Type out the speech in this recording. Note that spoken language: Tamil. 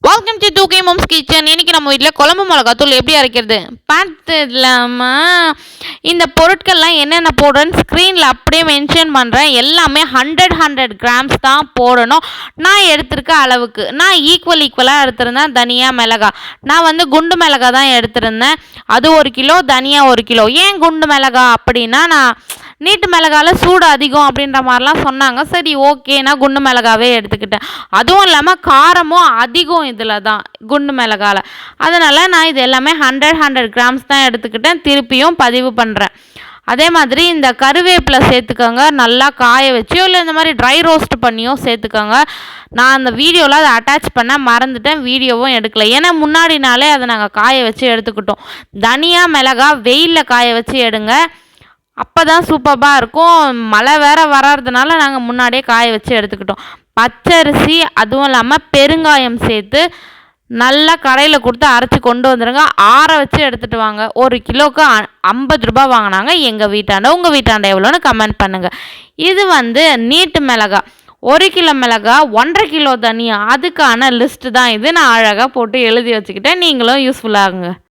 Welcome to 2K Moms kitchen. இன்னைக்கு நம்ம வீட்டில் குழம்பு மிளகாத்தூள் எப்படி அரைக்கிறது பார்த்து இல்லாமல் இந்த பொருட்கள்லாம் என்னென்ன போடுறேன்னு ஸ்க்ரீனில் அப்படியே மென்ஷன் பண்ணுறேன். எல்லாமே 100 கிராம்ஸ் தான் போடணும். நான் எடுத்திருக்க அளவுக்கு நான் ஈக்குவலாக எடுத்திருந்தேன். தனியா மிளகா நான் குண்டு மிளகா தான் எடுத்திருந்தேன். அது 1 கிலோ, தனியா 1 கிலோ. ஏன் குண்டு மிளகா அப்படின்னா, நான் நீட்டு மிளகால சூடு அதிகம் அப்படின்ற மாதிரிலாம் சொன்னாங்க. சரி, ஓகே, நான் குண்டு மிளகாவே எடுத்துக்கிட்டேன். அதுவும் இல்லாமல் காரமும் அதிகம் இதில் தான், குண்டு மிளகால. அதனால் நான் இது எல்லாமே 100 கிராம்ஸ் தான் எடுத்துக்கிட்டேன். திருப்பியும் பதிவு பண்ணுறேன். அதே மாதிரி இந்த கருவேப்பிலை சேர்த்துக்கோங்க. நல்லா காய வச்சியோ இல்லை இந்த மாதிரி ட்ரை ரோஸ்ட் பண்ணியோ சேர்த்துக்கோங்க. நான் அந்த வீடியோவில் அதை அட்டாச் பண்ண மறந்துட்டேன், வீடியோவும் எடுக்கலை. ஏன்னா முன்னாடி நாளே அதை நாங்கள் காய வச்சு எடுத்துக்கிட்டோம். தனியா மிளகா வெயிலில் காய வச்சு எடுங்க, அப்போ தான் சூப்பராக இருக்கும். மழை வேறு வர்றதுனால நாங்கள் முன்னாடியே காய வச்சு எடுத்துக்கிட்டோம். பச்சரிசி, அதுவும் இல்லாமல் பெருங்காயம் சேர்த்து நல்லா கடையில் கொடுத்து அரைச்சி கொண்டு வந்துடுங்க. ஆற வச்சு எடுத்துகிட்டு வாங்க. 1 கிலோவுக்கு 50 ரூபா வாங்கினாங்க எங்கள் வீட்டாண்ட. உங்கள் வீட்டாண்ட எவ்வளோன்னு கமெண்ட் பண்ணுங்கள். இது நீட்டு மிளகா 1 கிலோ மிளகா, 1.5 கிலோ தனியா, அதுக்கான லிஸ்ட்டு தான் இது. நான் அழகாக போட்டு எழுதி வச்சுக்கிட்டேன். நீங்களும் யூஸ்ஃபுல்லாகுங்க.